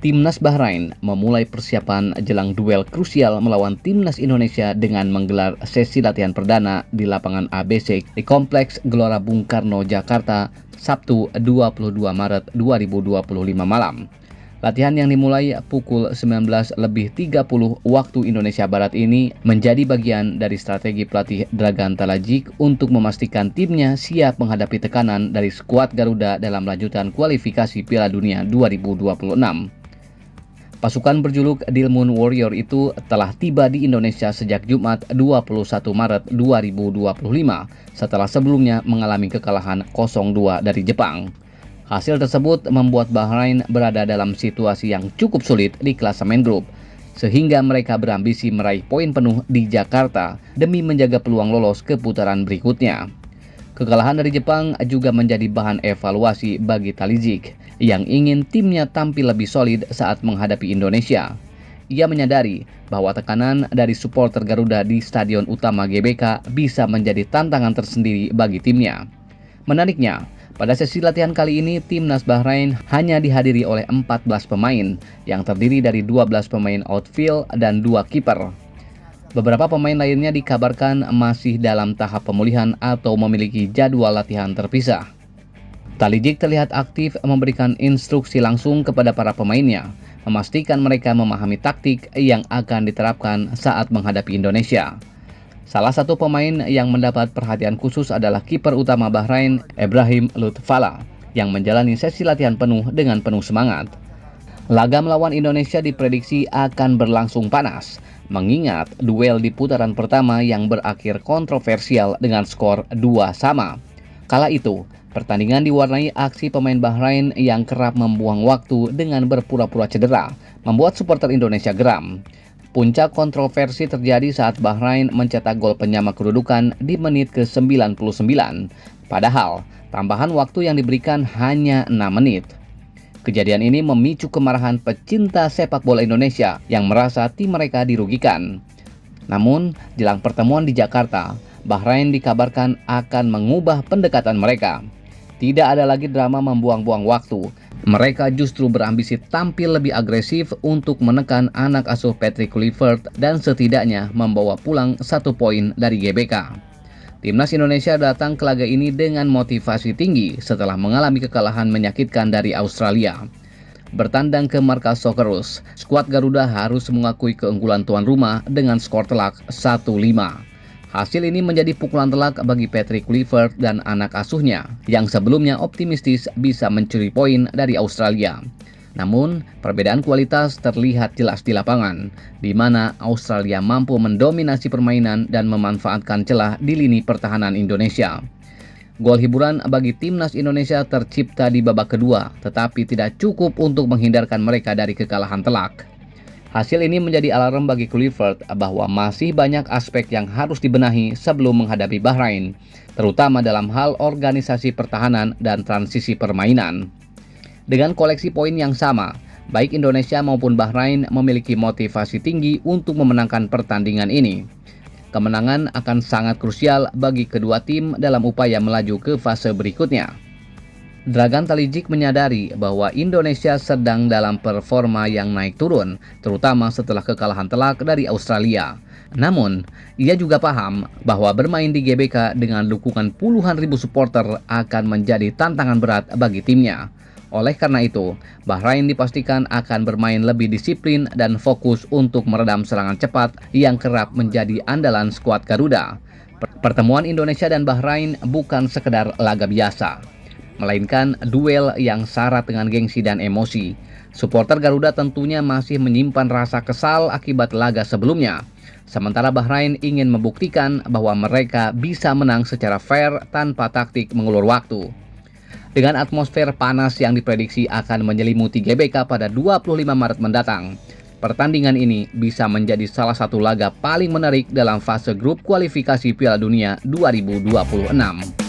Timnas Bahrain memulai persiapan jelang duel krusial melawan Timnas Indonesia dengan menggelar sesi latihan perdana di lapangan ABC di Kompleks Gelora Bung Karno, Jakarta, Sabtu 22 Maret 2025 malam. Latihan yang dimulai pukul 19.30 waktu Indonesia Barat ini menjadi bagian dari strategi pelatih Dragan Talajik untuk memastikan timnya siap menghadapi tekanan dari skuad Garuda dalam lanjutan kualifikasi Piala Dunia 2026. Pasukan berjuluk Dilmun Warrior itu telah tiba di Indonesia sejak Jumat 21 Maret 2025 setelah sebelumnya mengalami kekalahan 0-2 dari Jepang. Hasil tersebut membuat Bahrain berada dalam situasi yang cukup sulit di klasemen grup, sehingga mereka berambisi meraih poin penuh di Jakarta demi menjaga peluang lolos ke putaran berikutnya. Kekalahan dari Jepang juga menjadi bahan evaluasi bagi Talajik yang ingin timnya tampil lebih solid saat menghadapi Indonesia. Ia menyadari bahwa tekanan dari supporter Garuda di Stadion Utama GBK bisa menjadi tantangan tersendiri bagi timnya. Menariknya, pada sesi latihan kali ini Timnas Bahrain hanya dihadiri oleh 14 pemain yang terdiri dari 12 pemain outfield dan 2 kiper. Beberapa pemain lainnya dikabarkan masih dalam tahap pemulihan atau memiliki jadwal latihan terpisah. Talajik terlihat aktif memberikan instruksi langsung kepada para pemainnya, memastikan mereka memahami taktik yang akan diterapkan saat menghadapi Indonesia. Salah satu pemain yang mendapat perhatian khusus adalah kiper utama Bahrain, Ibrahim Lutfala, yang menjalani sesi latihan penuh dengan penuh semangat. Laga melawan Indonesia diprediksi akan berlangsung panas, mengingat duel di putaran pertama yang berakhir kontroversial dengan skor 2-2. Kala itu, pertandingan diwarnai aksi pemain Bahrain yang kerap membuang waktu dengan berpura-pura cedera, membuat supporter Indonesia geram. Puncak kontroversi terjadi saat Bahrain mencetak gol penyama kedudukan di menit ke-99, padahal tambahan waktu yang diberikan hanya 6 menit. Kejadian ini memicu kemarahan pecinta sepak bola Indonesia yang merasa tim mereka dirugikan. Namun, jelang pertemuan di Jakarta, Bahrain dikabarkan akan mengubah pendekatan mereka. Tidak ada lagi drama membuang-buang waktu. Mereka justru berambisi tampil lebih agresif untuk menekan anak asuh Patrick Kluivert dan setidaknya membawa pulang 1 poin dari GBK. Timnas Indonesia datang ke laga ini dengan motivasi tinggi setelah mengalami kekalahan menyakitkan dari Australia. Bertandang ke markas Socceroos, skuad Garuda harus mengakui keunggulan tuan rumah dengan skor telak 1-5. Hasil ini menjadi pukulan telak bagi Patrick Kluivert dan anak asuhnya yang sebelumnya optimistis bisa mencuri poin dari Australia. Namun, perbedaan kualitas terlihat jelas di lapangan, di mana Australia mampu mendominasi permainan dan memanfaatkan celah di lini pertahanan Indonesia. Gol hiburan bagi timnas Indonesia tercipta di babak kedua, tetapi tidak cukup untuk menghindarkan mereka dari kekalahan telak. Hasil ini menjadi alarm bagi Kluivert bahwa masih banyak aspek yang harus dibenahi sebelum menghadapi Bahrain, terutama dalam hal organisasi pertahanan dan transisi permainan. Dengan koleksi poin yang sama, baik Indonesia maupun Bahrain memiliki motivasi tinggi untuk memenangkan pertandingan ini. Kemenangan akan sangat krusial bagi kedua tim dalam upaya melaju ke fase berikutnya. Dragan Talajik menyadari bahwa Indonesia sedang dalam performa yang naik turun, terutama setelah kekalahan telak dari Australia. Namun, ia juga paham bahwa bermain di GBK dengan dukungan puluhan ribu supporter akan menjadi tantangan berat bagi timnya. Oleh karena itu, Bahrain dipastikan akan bermain lebih disiplin dan fokus untuk meredam serangan cepat yang kerap menjadi andalan skuad Garuda. Pertemuan Indonesia dan Bahrain bukan sekedar laga biasa, melainkan duel yang syarat dengan gengsi dan emosi. Supporter Garuda tentunya masih menyimpan rasa kesal akibat laga sebelumnya, sementara Bahrain ingin membuktikan bahwa mereka bisa menang secara fair tanpa taktik mengulur waktu. Dengan atmosfer panas yang diprediksi akan menyelimuti GBK pada 25 Maret mendatang, pertandingan ini bisa menjadi salah satu laga paling menarik dalam fase grup kualifikasi Piala Dunia 2026.